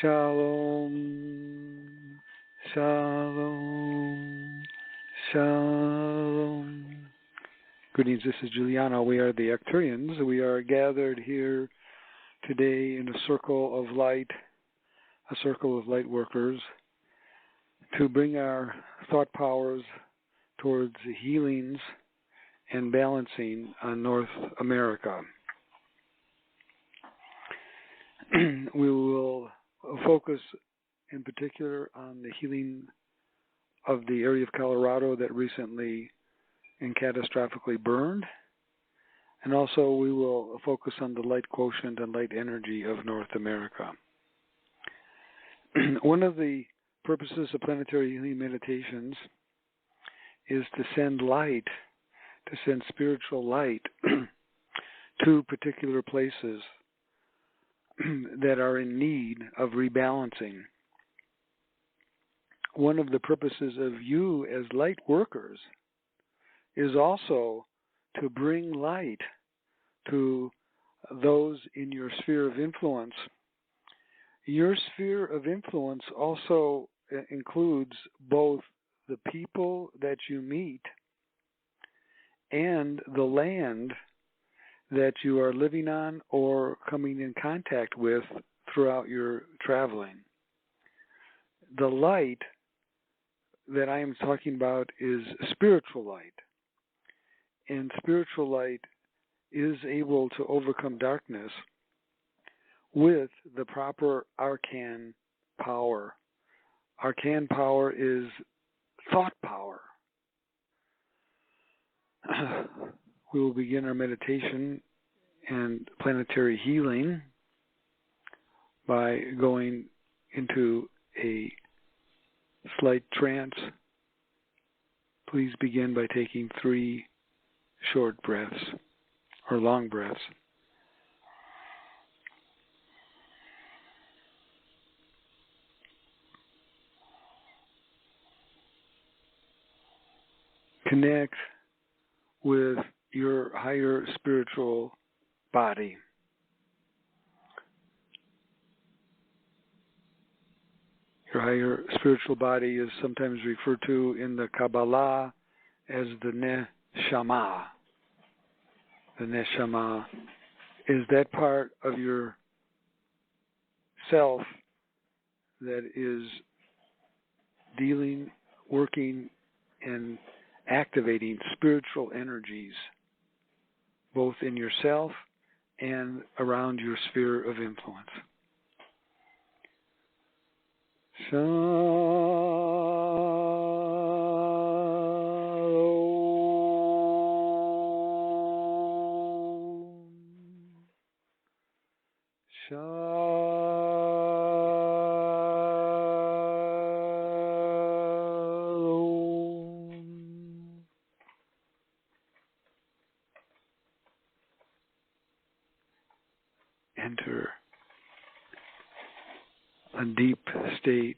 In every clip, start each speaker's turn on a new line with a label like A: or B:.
A: Shalom, shalom, shalom. Greetings, this is Juliana. We are the Arcturians. We are gathered here today in a circle of light, a circle of light workers, to bring our thought powers towards healings and balancing on North America. We will focus in particular on the healing of the area of Colorado that recently and catastrophically burned, and also we will focus on the light quotient and light energy of North America. One of the purposes of planetary healing meditations is to send light, to send spiritual light to particular places that are in need of rebalancing. One of the purposes of you as light workers is also to bring light to those in your sphere of influence. Your sphere of influence also includes both the people that you meet and the land that you are living on or coming in contact with throughout your traveling. The light that I am talking about is spiritual light. And spiritual light is able to overcome darkness with the proper arcane power. Arcane power is thought power. We will begin our meditation and planetary healing by going into a slight trance. Please begin by taking 3 short breaths or long breaths. Connect with your higher spiritual body. Your higher spiritual body is sometimes referred to in the Kabbalah as the neshama. The neshama is that part of your self that is dealing, working, and activating spiritual energies, both in yourself and around your sphere of influence. Enter a deep state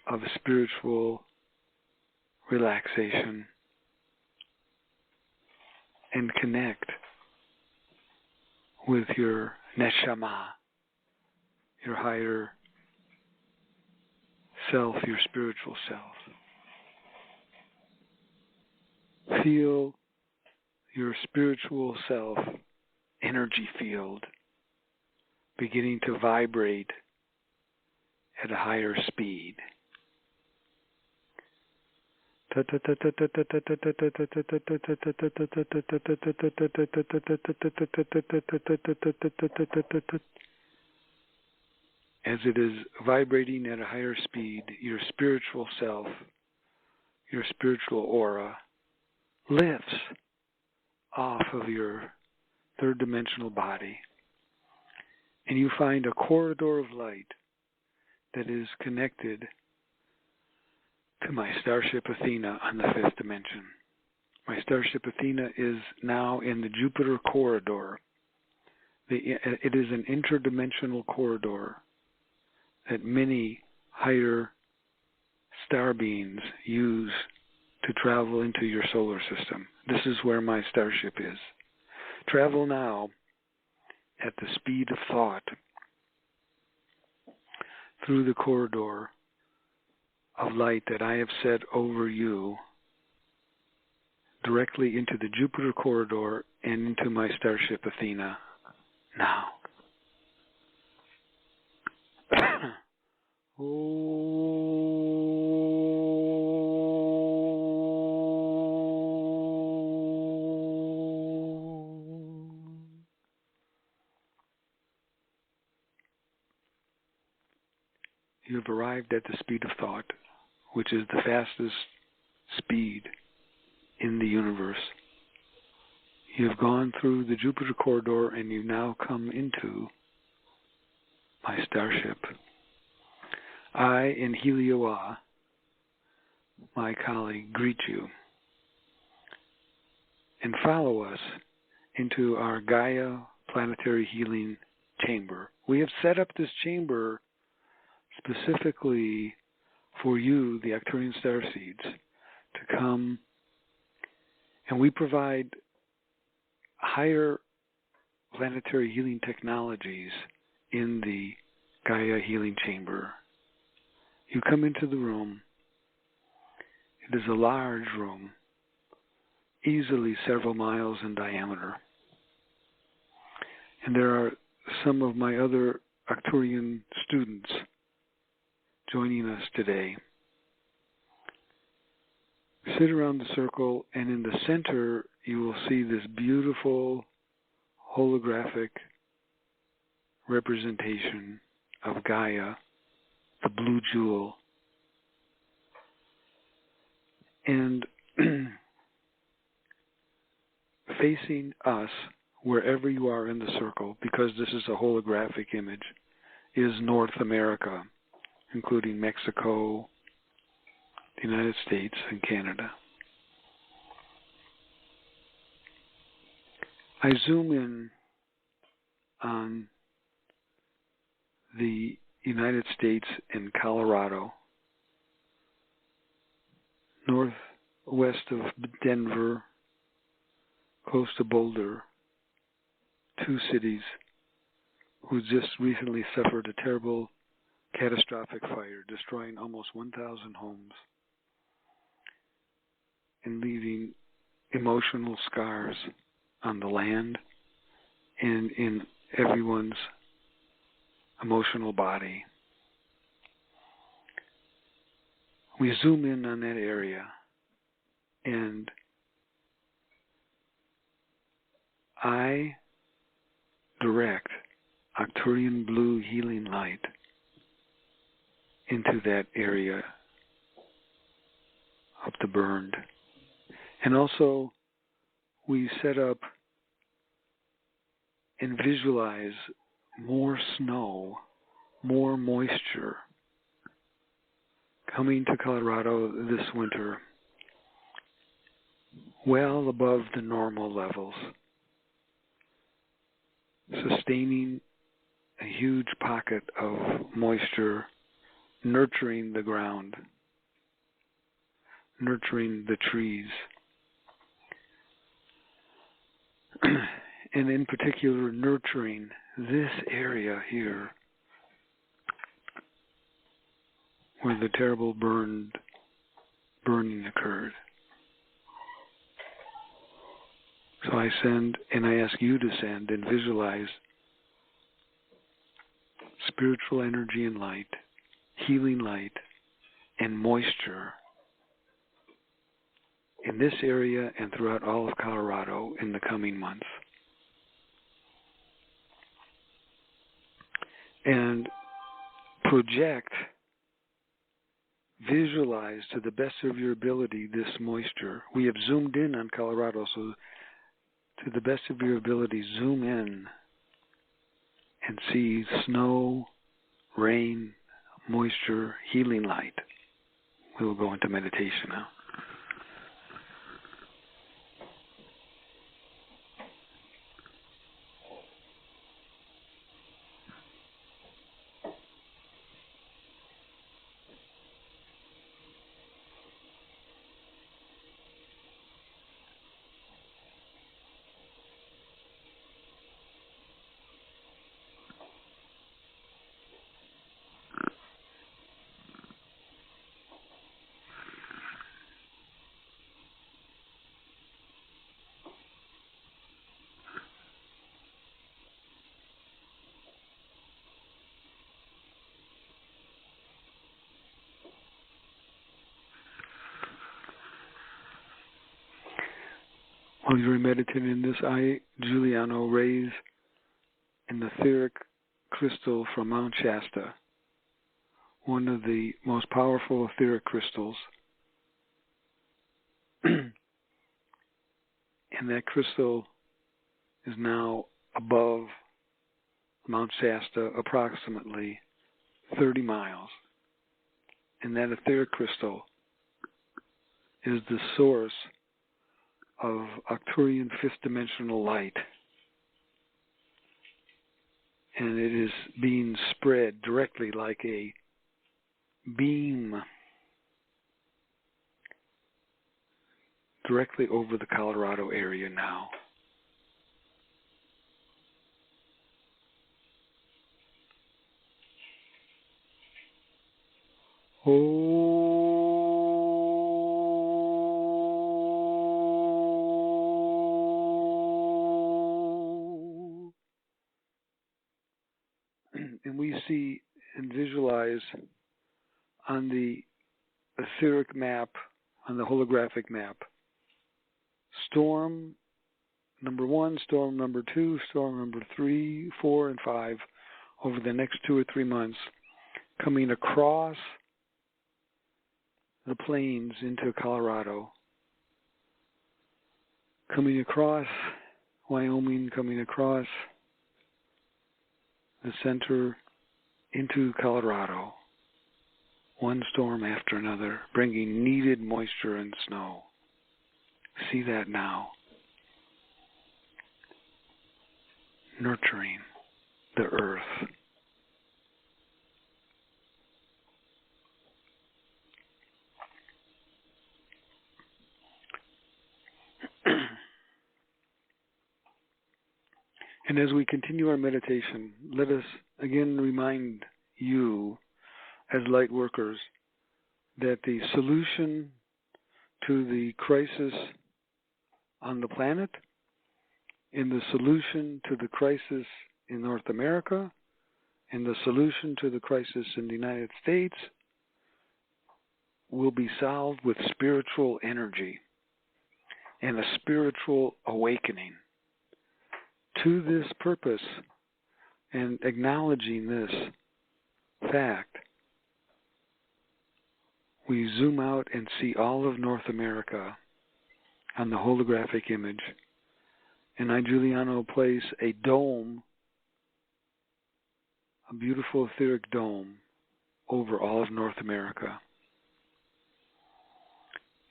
A: of spiritual relaxation and connect with your neshama, your higher self, your spiritual self. Feel your spiritual self energy field beginning to vibrate at a higher speed. As it is vibrating at a higher speed, your spiritual self, your spiritual aura, lifts off of your third-dimensional body, and you find a corridor of light that is connected to my starship Athena on the 5th dimension. My starship Athena is now in the Jupiter corridor. It is an interdimensional corridor that many higher star beings use to travel into your solar system. This is where my starship is. Travel now at the speed of thought through the corridor of light that I have set over you directly into the Jupiter corridor and into my starship Athena now. You have arrived at the speed of thought, which is the fastest speed in the universe. You have gone through the Jupiter corridor and you now come into my starship. I, in Helioa, my colleague, greet you and follow us into our Gaia Planetary Healing Chamber. We have set up this chamber specifically for you, the Arcturian starseeds, to come, and we provide higher planetary healing technologies in the Gaia Healing Chamber. You come into the room. It is a large room, easily several miles in diameter. And there are some of my other Arcturian students joining us today. Sit around the circle, and in the center you will see this beautiful holographic representation of Gaia, the blue jewel. And facing us, wherever you are in the circle, because this is a holographic image, is North America, including Mexico, the United States, and Canada. I zoom in on the United States and Colorado, northwest of Denver, close to Boulder, two cities who just recently suffered a terrible catastrophic fire, destroying almost 1,000 homes and leaving emotional scars on the land and in everyone's emotional body. We zoom in on that area, and I direct Arcturian blue healing light into that area of the burned. And also, we set up and visualize more snow, more moisture coming to Colorado this winter, well above the normal levels, sustaining a huge pocket of moisture, nurturing the ground, nurturing the trees, and in particular nurturing this area here where the terrible burning occurred. So I send, and I ask you to send and visualize spiritual energy and light, healing light, and moisture in this area and throughout all of Colorado in the coming months. And project, visualize to the best of your ability this moisture. We have zoomed in on Colorado, so to the best of your ability, zoom in and see snow, rain, moisture, healing light. We will go into meditation now. While you're meditating in this, I, Giuliano, raise an etheric crystal from Mount Shasta, one of the most powerful etheric crystals. And that crystal is now above Mount Shasta, approximately 30 miles. And that etheric crystal is the source of Arcturian fifth dimensional light. And it is being spread directly like a beam directly over the Colorado area now. And we see and visualize on the etheric map, on the holographic map, storm number 1, storm number 2, storm number 3, 4, and 5 over the next 2 or 3 months, coming across the plains into Colorado, coming across Wyoming, coming across the center into Colorado, one storm after another, bringing needed moisture and snow. See that now. Nurturing the earth. And as we continue our meditation, let us again remind you, as light workers, that the solution to the crisis on the planet, and the solution to the crisis in North America, and the solution to the crisis in the United States will be solved with spiritual energy and a spiritual awakening. To this purpose, and acknowledging this fact, we zoom out and see all of North America on the holographic image. And I, Giuliano, place a dome, a beautiful etheric dome, over all of North America.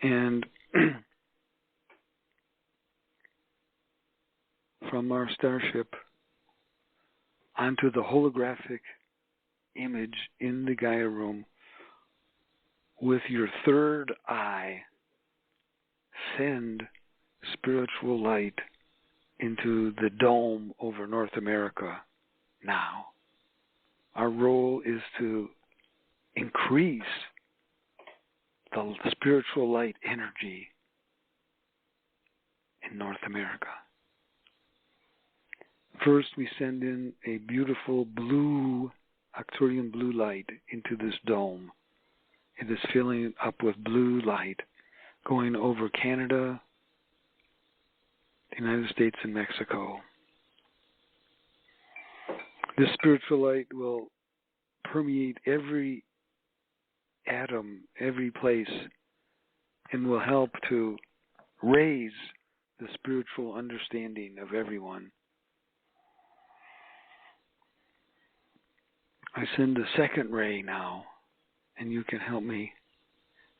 A: And from our starship onto the holographic image in the Gaia room, with your third eye, send spiritual light into the dome over North America now. Our role is to increase the spiritual light energy in North America. First, we send in a beautiful blue, Arcturian blue light into this dome. It is filling up with blue light, going over Canada, the United States, and Mexico. This spiritual light will permeate every atom, every place, and will help to raise the spiritual understanding of everyone. I send the second ray now, and you can help me.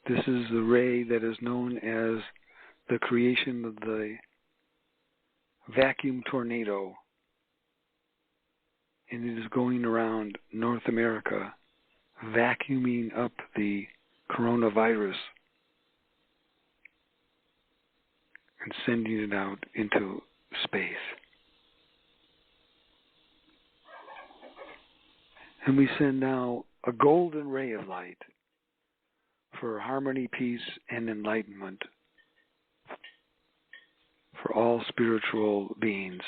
A: This is the ray that is known as the creation of the vacuum tornado, and it is going around North America, vacuuming up the coronavirus and sending it out into space. And we send now a golden ray of light for harmony, peace, and enlightenment for all spiritual beings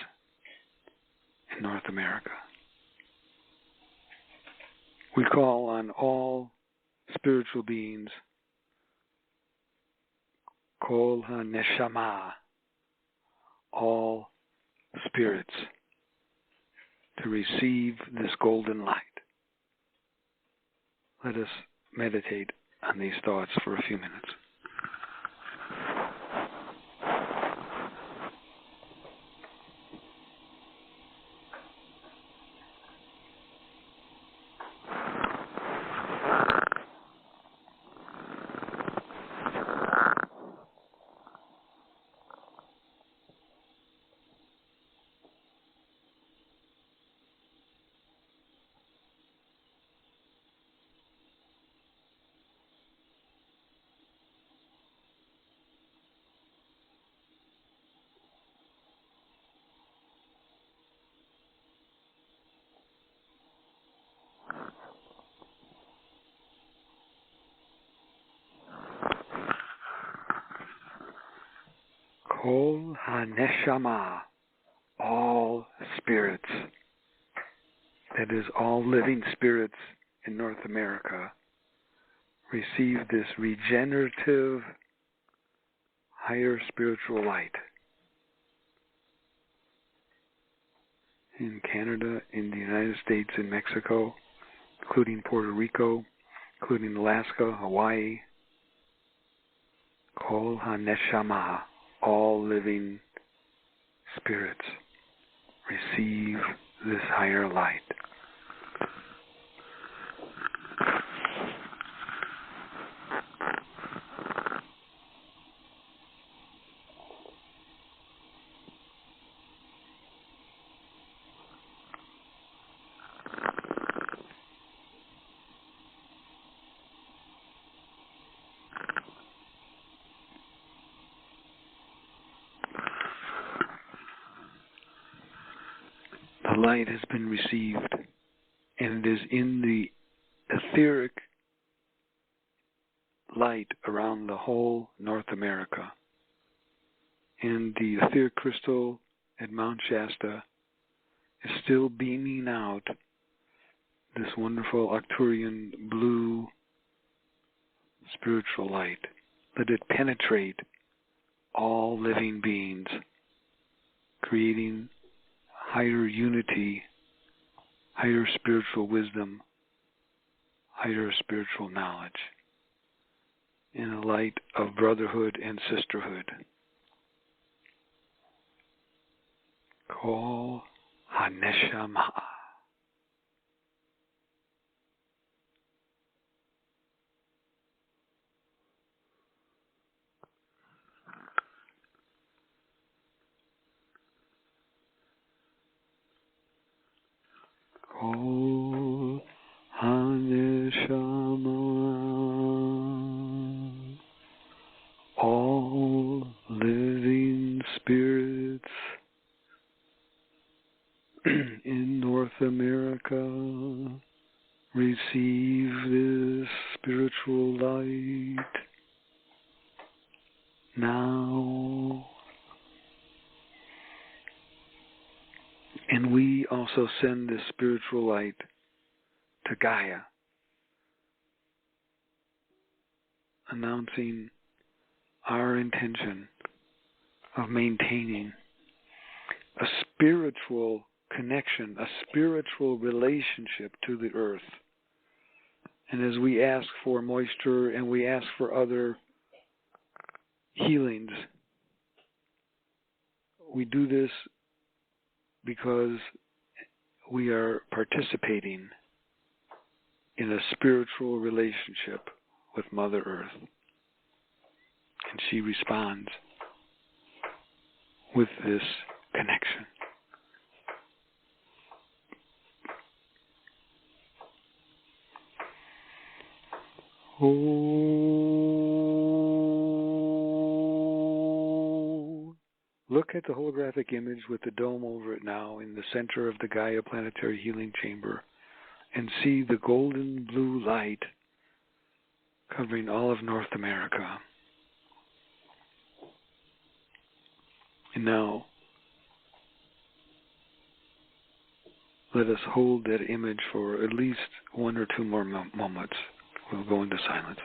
A: in North America. We call on all spiritual beings, Kol HaNeshama, all spirits to receive this golden light. Let us meditate on these thoughts for a few minutes. Kol ha-neshama, all spirits, that is, all living spirits in North America, receive this regenerative, higher spiritual light. In Canada, in the United States, in Mexico, including Puerto Rico, including Alaska, Hawaii, Kol ha-neshama, all living spirits receive this higher light. The light has been received, and it is in the etheric light around the whole North America. And the etheric crystal at Mount Shasta is still beaming out this wonderful Arcturian blue spiritual light. Let it penetrate all living beings, creating higher unity, higher spiritual wisdom, higher spiritual knowledge, in a light of brotherhood and sisterhood. Kol ha-neshama. Kol ha-neshama, all living spirits in North America receive this spiritual light now. And we also send this spiritual light to Gaia, announcing our intention of maintaining a spiritual connection, a spiritual relationship to the earth. And as we ask for moisture and we ask for other healings, we do this because we are participating in a spiritual relationship with Mother Earth. And she responds with this connection. Oh, look at the holographic image with the dome over it now in the center of the Gaia Planetary Healing Chamber and see the golden blue light covering all of North America. And now, let us hold that image for at least 1 or 2 more moments. We'll go into silence.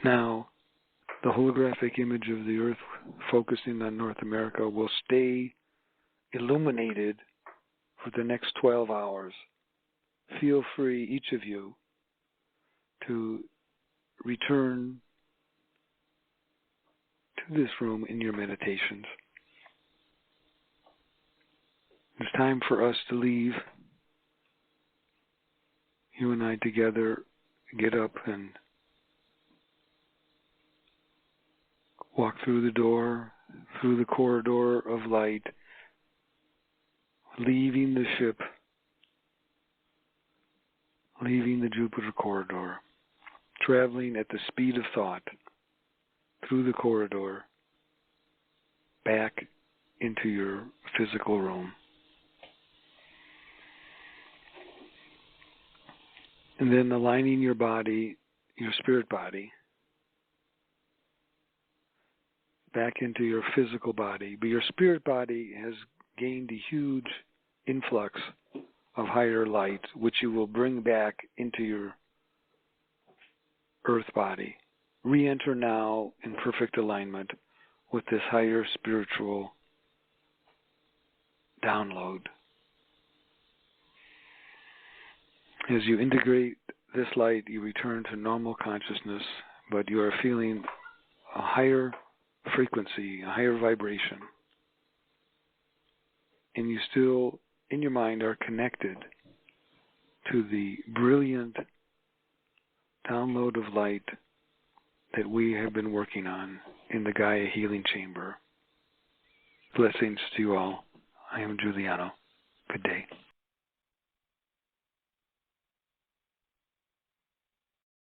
A: Now, the holographic image of the Earth focusing on North America will stay illuminated for the next 12 hours. Feel free, each of you, to return to this room in your meditations. It's time for us to leave. You and I together get up and walk through the door, through the corridor of light, leaving the ship, leaving the Jupiter corridor, traveling at the speed of thought through the corridor, back into your physical room. And then aligning your body, your spirit body, back into your physical body. But your spirit body has gained a huge influx of higher light, which you will bring back into your earth body. Re-enter now in perfect alignment with this higher spiritual download. As you integrate this light, you return to normal consciousness, but you are feeling a higher frequency, a higher vibration. And you still, in your mind, are connected to the brilliant download of light that we have been working on in the Gaia Healing Chamber. Blessings to you all. I am Giuliano. Good day.